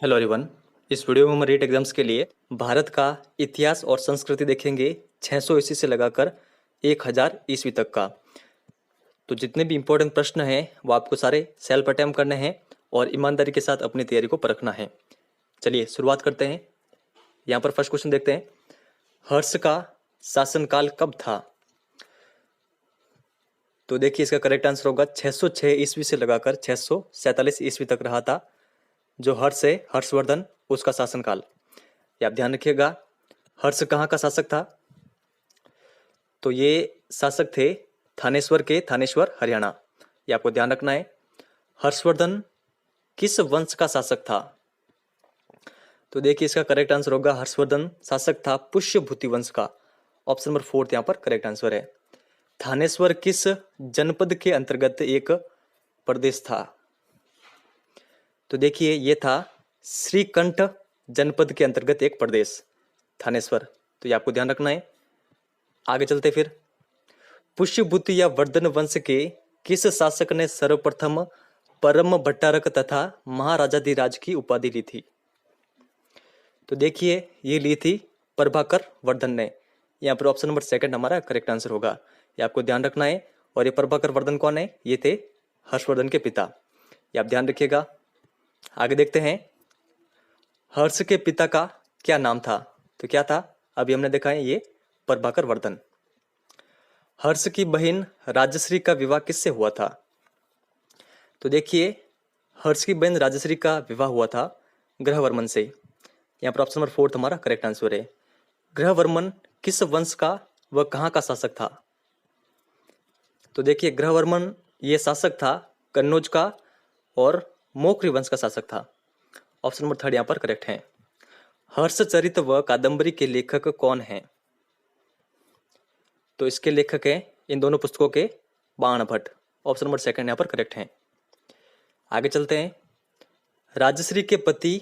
Hello everyone. इस video में हम रीट एग्जाम्स के लिए भारत का इतिहास और संस्कृति देखेंगे 600 ईस्वी से लगाकर 1000 ईस्वी तक का। तो जितने भी इंपॉर्टेंट प्रश्न हैं वो आपको सारे सेल्फ अटेम्प्ट करने हैं और ईमानदारी के साथ अपनी तैयारी को परखना है। चलिए शुरुआत करते हैं। यहाँ पर फर्स्ट क्वेश्चन देखते हैं, हर्ष का शासनकाल कब था? तो देखिए इसका करेक्ट आंसर होगा 606 ईस्वी से लगाकर 647 ईस्वी तक रहा था जो हर्ष है, हर्षवर्धन, उसका शासनकाल। ये आप ध्यान रखिएगा। हर्ष कहाँ का शासक था? तो ये शासक थे थानेश्वर के, थानेश्वर हरियाणा। ये आपको ध्यान रखना है। हर्षवर्धन किस वंश का शासक था? तो देखिए इसका करेक्ट आंसर होगा हर्षवर्धन शासक था पुष्यभूति वंश का। ऑप्शन नंबर 4 यहाँ पर करेक्ट आंसर है। थानेश्वर किस जनपद के अंतर्गत एक प्रदेश था? तो देखिए ये था श्रीकंठ जनपद के अंतर्गत एक प्रदेश थानेश्वर। तो ये आपको ध्यान रखना है। आगे चलते फिर, पुष्यभूति या वर्धन वंश के किस शासक ने सर्वप्रथम परम भट्टारक तथा महाराजाधिराज की उपाधि ली थी? तो देखिए ये ली थी प्रभाकर वर्धन ने। यहाँ पर ऑप्शन नंबर 2 हमारा करेक्ट आंसर होगा। ये आपको ध्यान रखना है। और ये प्रभाकर वर्धन कौन है? ये थे हर्षवर्धन के पिता। ये आप ध्यान रखिएगा। आगे देखते हैं, हर्ष के पिता का क्या नाम था? तो क्या था? अभी हमने देखा है ये प्रभाकर वर्धन। हर्ष की बहन राजश्री का विवाह किससे हुआ था? तो देखिए हर्ष की बहन राजश्री का विवाह हुआ था ग्रहवर्मन से। यहाँ पर ऑप्शन नंबर 4 हमारा करेक्ट आंसर है। ग्रहवर्मन किस वंश का व कहाँ का शासक था? तो देखिए ग्रहवर्मन ये शासक था कन्नौज का और मौखरी वंश का शासक था। ऑप्शन नंबर 3 यहाँ पर करेक्ट है। हर्षचरित व कादंबरी के लेखक कौन हैं? तो इसके लेखक हैं इन दोनों पुस्तकों के बाण भट्ट। ऑप्शन नंबर 2 यहाँ पर करेक्ट है। आगे चलते हैं, राजश्री के पति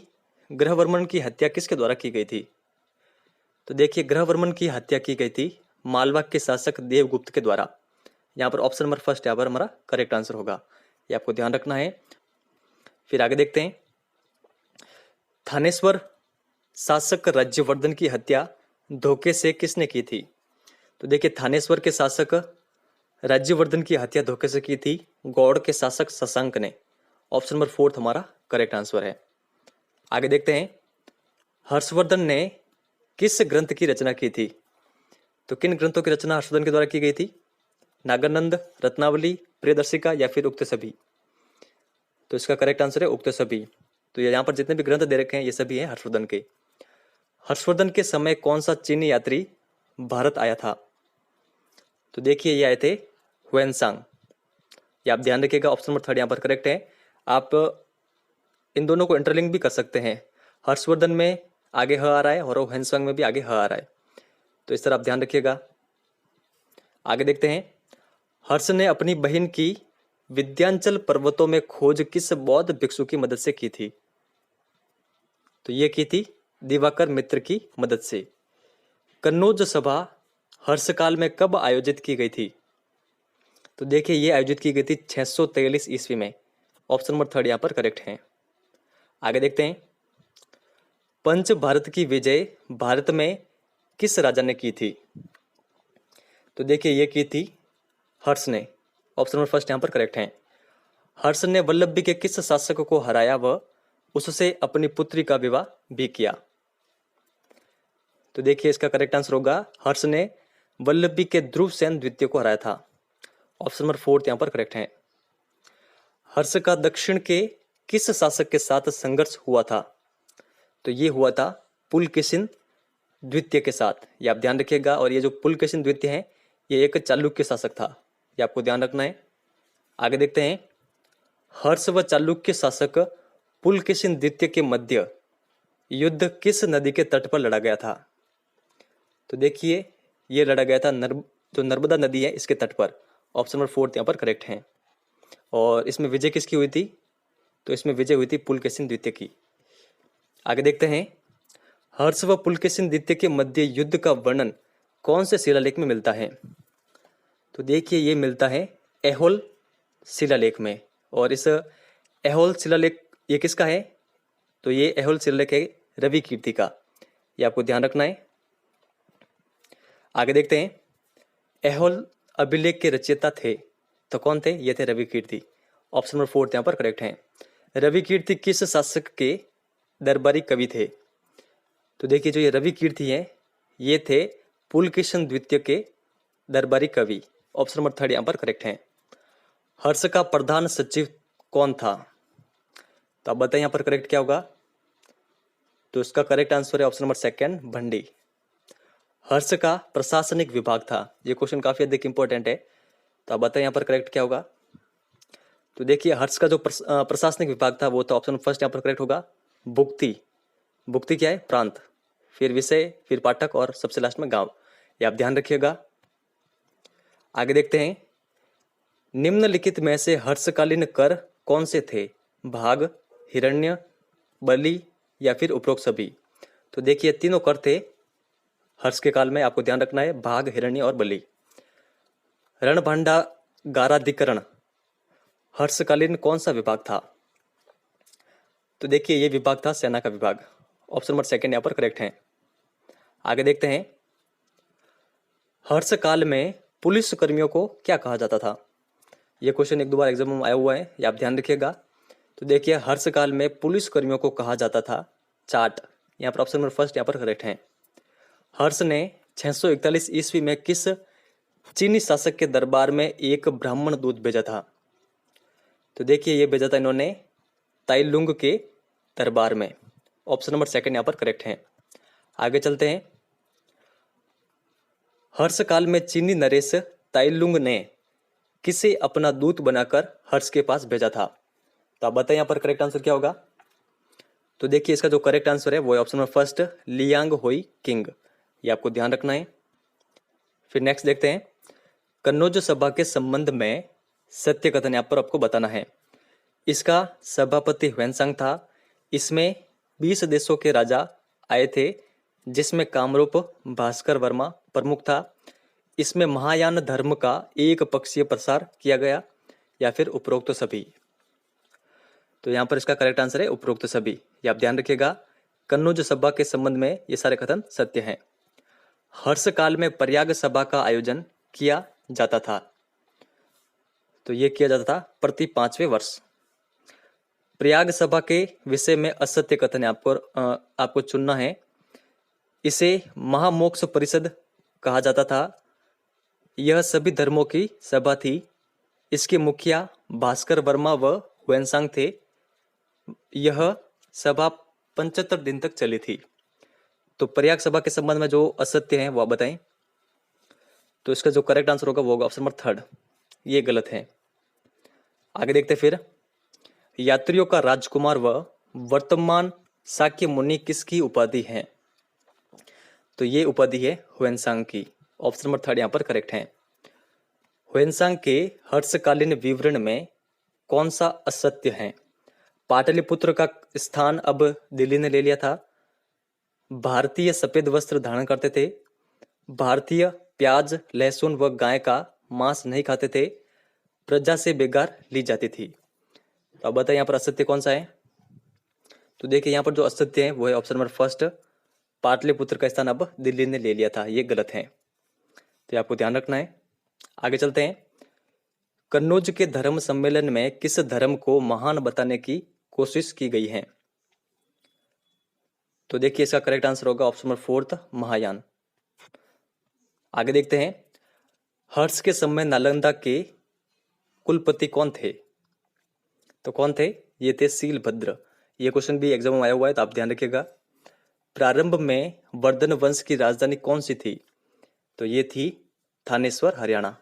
ग्रहवर्मन की हत्या किसके द्वारा की गई थी? तो देखिए ग्रहवर्मन की हत्या की गई थी मालवा के शासक देवगुप्त के द्वारा। यहाँ पर ऑप्शन नंबर 1 यहाँ पर हमारा करेक्ट आंसर होगा। ये आपको ध्यान रखना है। फिर आगे देखते हैं, थानेश्वर शासक राज्यवर्धन की हत्या धोखे से किसने की थी? तो देखिए थानेश्वर के शासक राज्यवर्धन की हत्या धोखे से की थी गौड़ के शासक शशांक ने। ऑप्शन नंबर 4 हमारा करेक्ट आंसर है। आगे देखते हैं, हर्षवर्धन ने किस ग्रंथ की रचना की थी? तो किन ग्रंथों की रचना हर्षवर्धन के द्वारा की गई थी? नागानंद, रत्नावली, प्रियदर्शिका या फिर उक्त सभी? तो इसका करेक्ट आंसर है उक्त सभी। तो यहाँ पर जितने भी ग्रंथ दे रखे हैं ये सभी हैं हर्षवर्धन के। हर्षवर्धन के समय कौन सा चीनी यात्री भारत आया था? तो देखिए ये आए थे हुएनसांग। ये आप ध्यान रखिएगा। ऑप्शन नंबर 3 यहाँ पर करेक्ट है। आप इन दोनों को इंटरलिंक भी कर सकते हैं। हर्षवर्धन में आगे ह आ रहा है और हुएनसांग में भी आगे ह आ रहा है। तो इस तरह आप ध्यान रखिएगा। आगे देखते हैं, हर्ष ने अपनी बहन की विंध्याचल पर्वतों में खोज किस बौद्ध भिक्षु की मदद से की थी? तो ये की थी दिवाकर मित्र की मदद से। कन्नौज सभा हर्षकाल में कब आयोजित की गई थी? तो देखिए ये आयोजित की गई थी 643 ईस्वी में। ऑप्शन नंबर 3 यहाँ पर करेक्ट है। आगे देखते हैं, पंच भारत की विजय भारत में किस राजा ने की थी? तो देखिए ये की थी हर्ष ने। ऑप्शन नंबर 1 यहाँ पर करेक्ट है। हर्ष ने वल्लभी के किस शासक को हराया व उससे अपनी पुत्री का विवाह भी किया? तो देखिए इसका करेक्ट आंसर होगा हर्ष ने वल्लभी के ध्रुवसेन द्वितीय को हराया था। ऑप्शन नंबर 4 यहाँ पर करेक्ट है। हर्ष का दक्षिण के किस शासक के साथ संघर्ष हुआ था? तो ये हुआ था पुलकेशिन द्वितीय के साथ। ये आप ध्यान रखिएगा। और ये जो पुलकेशिन द्वितीय है ये एक चालुक्य शासक था। ये आपको ध्यान रखना है। आगे देखते हैं, हर्ष व चालुक्य शासक पुलकेशिन द्वितीय के मध्य युद्ध किस नदी के तट पर लड़ा गया था? तो देखिए ये लड़ा गया था जो नर्मदा नदी है इसके तट पर। ऑप्शन नंबर 4 यहाँ पर करेक्ट है। और इसमें विजय किसकी हुई थी? तो इसमें विजय हुई थी पुलकेशिन द्वितीय की। आगे देखते हैं, हर्ष व पुलकेशिन द्वितीय के मध्य युद्ध का वर्णन कौन से शिलालेख में मिलता है? तो देखिए ये मिलता है ऐहोल शिलालेख में। और इस ऐहोल शिलालेख ये किसका है? तो तो ये ऐहोल शिलालेख है रवि कीर्ति का, ये आपको ध्यान रखना है। आगे देखते हैं, ऐहोल अभिलेख के रचयिता थे तो कौन थे? ये थे रवि कीर्ति। ऑप्शन नंबर 4 यहाँ पर करेक्ट है। रवि कीर्ति किस शासक के दरबारी कवि थे? तो देखिए जो ये रवि कीर्ति है ये थे पुलकेशन द्वितीय के दरबारी कवि। ऑप्शन नंबर 3 यहाँ पर करेक्ट है। हर्ष का प्रधान सचिव कौन था? तो आप बताइए यहाँ पर करेक्ट क्या होगा? तो इसका करेक्ट आंसर है ऑप्शन नंबर 2 भंडी। हर्ष का प्रशासनिक विभाग था। ये क्वेश्चन काफी अधिक इंपॉर्टेंट है, तो आप बताइए यहाँ पर करेक्ट क्या होगा? तो देखिए हर्ष का जो प्रशासनिक विभाग था वो तो ऑप्शन फर्स्ट यहाँ पर करेक्ट होगा भुक्ति। भुक्ति क्या है? प्रांत, फिर विषय, फिर पाठक और सबसे लास्ट में गांव। ये आप ध्यान रखिएगा। आगे देखते हैं, निम्नलिखित में से हर्षकालीन कर कौन से थे? भाग, हिरण्य, बलि या फिर उपरोक्त सभी। तो देखिए तीनों कर थे हर्ष के काल में, आपको ध्यान रखना है, भाग, हिरण्य और बलि। रणभांडागाराधिकरण हर्षकालीन कौन सा विभाग था? तो देखिए ये विभाग था सेना का विभाग। ऑप्शन नंबर 2 यहाँ पर करेक्ट है। आगे देखते हैं, हर्ष काल में पुलिस कर्मियों को क्या कहा जाता था? यह क्वेश्चन 1-2 बार एग्जाम में आया हुआ है, ये आप ध्यान रखिएगा। तो देखिए हर्ष काल में पुलिस कर्मियों को कहा जाता था चाट। यहाँ पर ऑप्शन नंबर फर्स्ट यहाँ पर करेक्ट है। हर्ष ने 641 ईस्वी में किस चीनी शासक के दरबार में एक ब्राह्मण दूत भेजा था? तो देखिए ये भेजा था इन्होंने ताइलुंग के दरबार में। ऑप्शन नंबर 2 यहाँ पर करेक्ट है। आगे चलते हैं, हर्ष काल में चीनी नरेश ताइलुंग ने किसे अपना दूत बनाकर हर्ष के पास भेजा था? तो आप बताइए यहाँ पर करेक्ट आंसर क्या होगा? तो देखिए इसका जो करेक्ट आंसर है वो है ऑप्शन नंबर फर्स्ट लियांग होई किंग। ये आपको ध्यान रखना है। फिर नेक्स्ट देखते हैं, कन्नौज सभा के संबंध में सत्य कथन यहाँ पर आपको बताना है। इसका सभापति ह्वेनसांग था। इसमें 20 देशों के राजा आए थे, जिसमें कामरूप भास्कर वर्मा प्रमुख था। इसमें महायान धर्म का एक पक्षीय प्रसार किया गया या फिर उपरोक्त सभी। तो यहाँ पर इसका करेक्ट आंसर है उपरोक्त सभी। ये आप ध्यान रखिएगा। कन्नौज सभा के संबंध में ये सारे कथन सत्य हैं। हर्ष काल में प्रयाग सभा का आयोजन किया जाता था। तो ये किया जाता था प्रति 5वें वर्ष। प्रयाग सभा के विषय में असत्य कथन आपको चुनना है। इसे महामोक्ष परिषद कहा जाता था। यह सभी धर्मों की सभा थी। इसके मुखिया भास्कर वर्मा व ह्वेनसांग थे। यह सभा 75 दिन तक चली थी। तो प्रयाग सभा के संबंध में जो असत्य है वो आप बताएं। तो इसका जो करेक्ट आंसर होगा वो होगा ऑप्शन नंबर 3, ये गलत है। आगे देखते फिर, यात्रियों का राजकुमार व वर्तमान शाक्य मुनि किसकी उपाधि है? तो ये उपाधि है ह्वेनसांग की। ऑप्शन नंबर 3 यहाँ पर करेक्ट है। ह्वेनसांग के हर्षकालीन विवरण में कौन सा असत्य है? पाटलिपुत्र का स्थान अब दिल्ली ने ले लिया था। भारतीय सफेद वस्त्र धारण करते थे। भारतीय प्याज, लहसुन व गाय का मांस नहीं खाते थे। प्रजा से बेगार ली जाती थी। तो अब बताइए यहाँ पर असत्य कौन सा है? तो देखिए यहाँ पर जो असत्य है वो है ऑप्शन नंबर फर्स्ट, पाटलिपुत्र का स्थान अब दिल्ली ने ले लिया था। ये गलत है, तो आपको ध्यान रखना है। आगे चलते हैं, कन्नौज के धर्म सम्मेलन में किस धर्म को महान बताने की कोशिश की गई है? तो देखिए इसका करेक्ट आंसर होगा ऑप्शन नंबर 4 महायान। आगे देखते हैं, हर्ष के समय नालंदा के कुलपति कौन थे? तो कौन थे? ये थे शीलभद्र। ये क्वेश्चन भी एग्जाम में आया हुआ है, तो आप ध्यान रखिएगा। प्रारंभ में वर्धन वंश की राजधानी कौन सी थी? तो ये थी थानेश्वर, हरियाणा।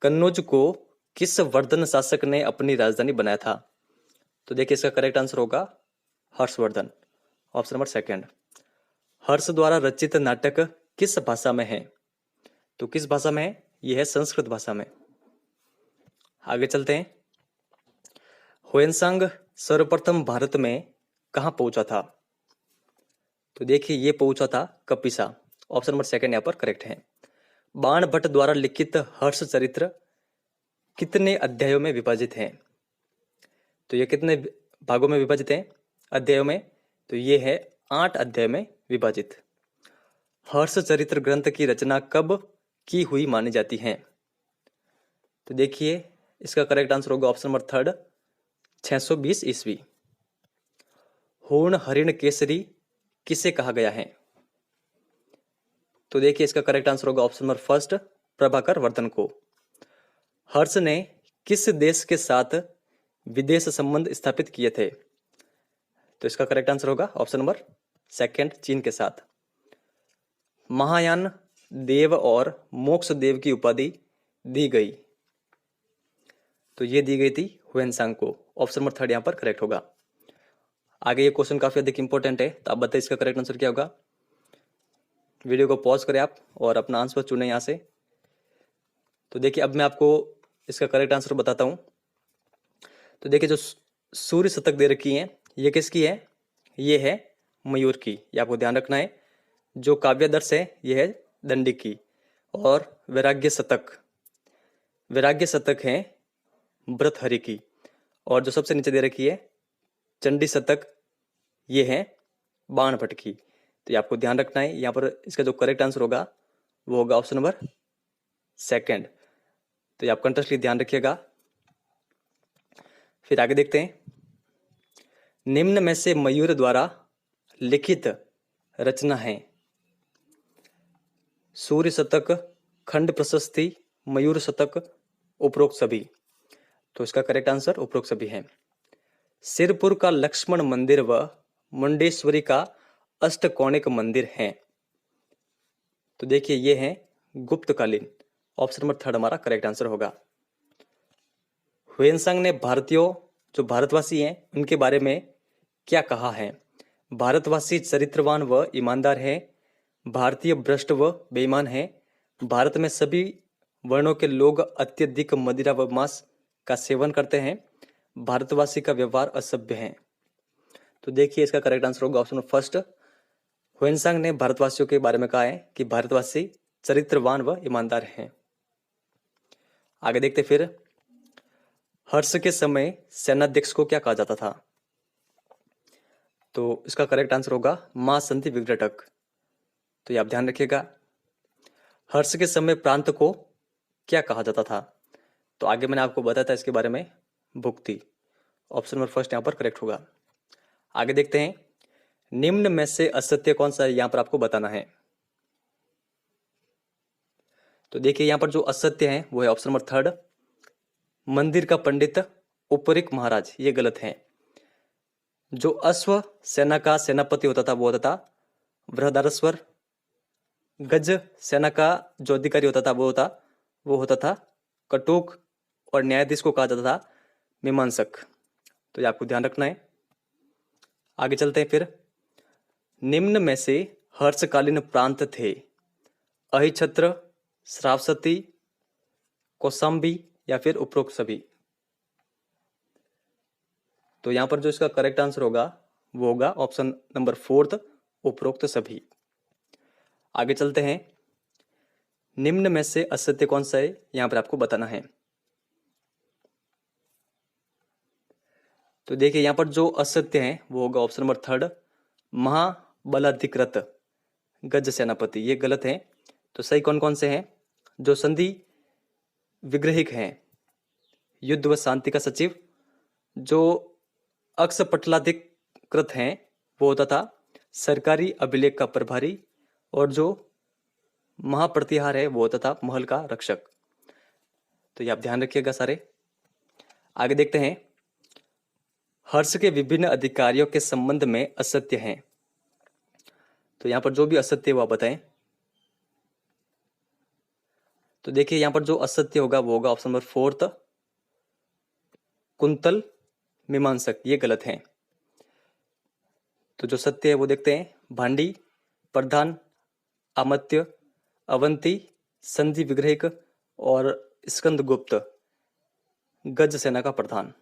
कन्नौज को किस वर्धन शासक ने अपनी राजधानी बनाया था? तो देखिए इसका करेक्ट आंसर होगा हर्षवर्धन। Option number 2। हर्ष द्वारा रचित नाटक किस भाषा में है? तो किस भाषा में है? यह है संस्कृत भाषा में। आगे चलते हैं, ह्वेनसांग सर्वप्रथम भारत में कहां पहुंचा था? तो देखिए ये पहुंचा था कपिसा। ऑप्शन नंबर 2 यहाँ पर करेक्ट है। बाण भट्ट द्वारा लिखित हर्ष चरित्र कितने अध्यायों में विभाजित है? तो ये कितने भागों में विभाजित है? अध्यायों में, तो ये है 8 अध्याय में विभाजित। हर्ष चरित्र ग्रंथ की रचना कब की हुई मानी जाती है? तो देखिए इसका करेक्ट आंसर होगा ऑप्शन नंबर थर्ड, 620 ईस्वी। हूण हरिण केसरी किसे कहा गया है? तो देखिए इसका करेक्ट आंसर होगा option number first, Prabhakar Vardhan को। हर्ष ने किस देश के साथ विदेश संबंध स्थापित किए थे? तो इसका करेक्ट आंसर होगा ऑप्शन नंबर सेकंड, चीन के साथ। महायान देव और मोक्ष देव की उपाधि दी गई, तो ये दी गई थी हुएनसांग को। ऑप्शन नंबर थर्ड यहां पर करेक्ट होगा। आगे ये क्वेश्चन काफी अधिक इंपॉर्टेंट है, तो आप बताइए इसका करेक्ट आंसर क्या होगा। वीडियो को पॉज करें आप और अपना आंसर चुनें यहां से। तो देखिए अब मैं आपको इसका करेक्ट आंसर बताता हूं। तो देखिए जो सूर्य शतक दे रखी है, ये किसकी है? ये है मयूर की, ये आपको ध्यान रखना है। जो काव्यादर्श है ये है दंडी की। और वैराग्य शतक है भर्तहरि की। और जो सबसे नीचे दे रखी है चंडी शतक, ये है बाणभट्ट की। तो ये आपको ध्यान रखना है। यहाँ पर इसका जो करेक्ट आंसर होगा वो होगा ऑप्शन नंबर सेकंड। तो ये आप कंटेस्टली ध्यान रखिएगा। फिर आगे देखते हैं, निम्न में से मयूर द्वारा लिखित रचना है? सूर्य शतक, खंड प्रशस्ति, मयूर शतक, उपरोक्त सभी। तो इसका करेक्ट आंसर उपरोक्त सभी है। सिरपुर का लक्ष्मण मंदिर व मुंडेश्वरी का अष्टकोणिक मंदिर है। तो देखिए ये है गुप्तकालीन। ऑप्शन नंबर थर्ड हमारा करेक्ट आंसर होगा। हुएनसांग ने भारतीयों, जो भारतवासी हैं, उनके बारे में क्या कहा है? भारतवासी चरित्रवान व ईमानदार है, भारतीय भ्रष्ट व बेईमान है, भारत में सभी वर्णों के लोग अत्यधिक मदिरा व मांस का सेवन करते हैं, भारतवासी का व्यवहार असभ्य है। तो देखिए इसका करेक्ट आंसर होगा ऑप्शन फर्स्ट। हुएनसांग ने भारतवासियों के बारे में कहा है कि भारतवासी चरित्रवान व ईमानदार हैं। आगे देखते फिर, हर्ष के समय सेनाध्यक्ष को क्या कहा जाता था? तो इसका करेक्ट आंसर होगा महासंधि विघटक। तो ये आप ध्यान रखिएगा। हर्ष के समय प्रांत को क्या कहा जाता था? तो आगे मैंने आपको बताया था इसके बारे में, भुक्ति। ऑप्शन नंबर फर्स्ट यहां पर करेक्ट होगा। आगे देखते हैं, निम्न में से असत्य कौन सा है, यहां पर आपको बताना है। तो देखिए यहां पर जो असत्य है वो है ऑप्शन नंबर थर्ड, मंदिर का पंडित उपरिक महाराज, ये गलत है। जो अश्व सेना का सेनापति होता था वो होता था बृहदारस्वर। गज सेना का जो अधिकारी होता था वो होता था कटुक। और न्यायाधीश को कहा जाता था मीमांसक। तो ये आपको ध्यान रखना है। आगे चलते हैं फिर, निम्न में से हर्षकालीन प्रांत थे? अहिछत्र, श्रावस्ती, कौशाम्बी या फिर उपरोक्त सभी। तो यहां पर जो इसका करेक्ट आंसर होगा वो होगा ऑप्शन नंबर फोर्थ, उपरोक्त सभी। आगे चलते हैं, निम्न में से असत्य कौन सा है, यहां पर आपको बताना है। तो देखिए यहां पर जो असत्य है वो होगा ऑप्शन नंबर थर्ड, महाबलाधिकृत गज सेनापति, ये गलत है। तो सही कौन कौन से हैं? जो संधि विग्रहिक हैं, युद्ध व शांति का सचिव, जो अक्षपटलाधिकृत हैं वो होता था सरकारी अभिलेख का प्रभारी, और जो महाप्रतिहार है वो होता था महल का रक्षक। तो ये आप ध्यान रखिएगा सारे। आगे देखते हैं, हर्ष के विभिन्न अधिकारियों के संबंध में असत्य हैं। तो यहां पर जो भी असत्य है वो आप बताएं। तो देखिए यहां पर जो असत्य होगा वो होगा ऑप्शन नंबर फोर्थ, कुंतल मीमांसक, ये गलत है। तो जो सत्य है वो देखते हैं, भांडी, प्रधान, अमत्य, अवंती, संधि विग्रहिक और स्कंदगुप्त गज सेना का प्रधान।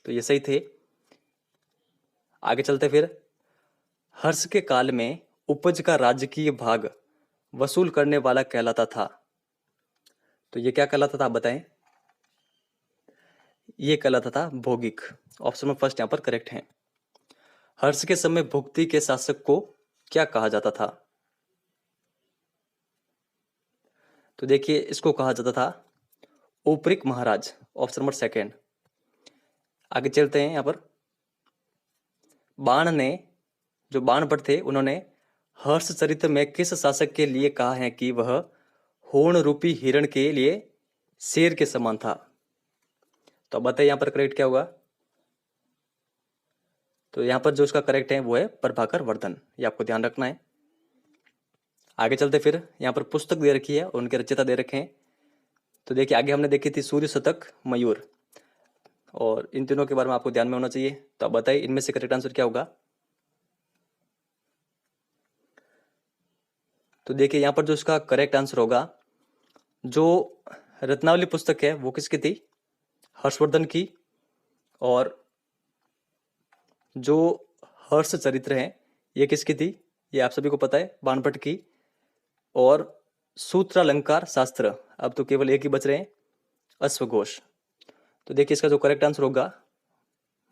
तो ये सही थे। आगे चलते फिर, हर्ष के काल में उपज का राजकीय भाग वसूल करने वाला कहलाता था। तो ये क्या कहलाता था आप बताएं। ये कहलाता था भौगिक। ऑप्शन में फर्स्ट यहां पर करेक्ट है। हर्ष के समय भुक्ति के शासक को क्या कहा जाता था? तो देखिए इसको कहा जाता था औपरिक महाराज, ऑप्शन नंबर सेकेंड। आगे चलते हैं। यहाँ पर बाण ने, जो बाण भट्ट थे, उन्होंने हर्ष चरित्र में किस शासक के लिए कहा है कि वह होर्ण रूपी हिरण के लिए शेर के समान था? तो अब बताइए यहाँ पर करेक्ट क्या होगा? तो यहाँ पर जो इसका करेक्ट है वो है प्रभाकर वर्धन, ये आपको ध्यान रखना है। आगे चलते फिर यहाँ पर पुस्तक दे रखी है और उनके रचयिता दे रखे हैं। तो देखिए आगे हमने देखी थी सूर्य शतक, मयूर, और इन तीनों के बारे में आपको ध्यान में होना चाहिए। तो अब बताइए इनमें से करेक्ट आंसर क्या होगा? तो देखिए यहाँ पर जो इसका करेक्ट आंसर होगा, जो रत्नावली पुस्तक है वो किसकी थी? हर्षवर्धन की। और जो हर्ष चरित्र है ये किसकी थी? ये आप सभी को पता है, बाणभट्ट की। और सूत्रालंकार शास्त्र, अब तो केवल एक ही बच रहे हैं, अश्वघोष। तो देखिए इसका जो करेक्ट आंसर होगा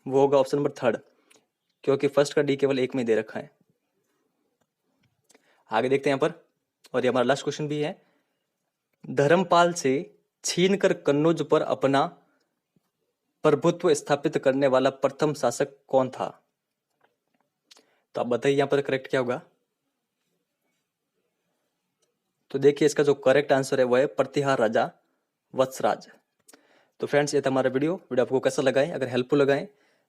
वो होगा ऑप्शन नंबर थर्ड, क्योंकि फर्स्ट का डी केवल एक में दे रखा है। आगे देखते हैं यहाँ पर, और ये हमारा लास्ट क्वेश्चन भी है। धर्मपाल से छीनकर कन्नौज पर अपना प्रभुत्व स्थापित करने वाला प्रथम शासक कौन था? तो आप बताइए यहाँ पर करेक्ट क्या होगा? तो देखिए इसका जो करेक्ट आंसर है वो है प्रतिहार राजा वत्सराज। तो फ्रेंड्स ये था हमारा वीडियो आपको कैसा लगा है? अगर हेल्पफुल लगा है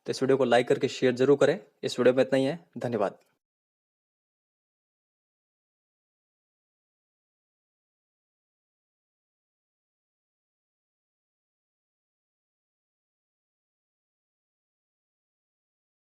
तो इस वीडियो को लाइक करके शेयर जरूर करें। इस वीडियो में इतना ही है, धन्यवाद।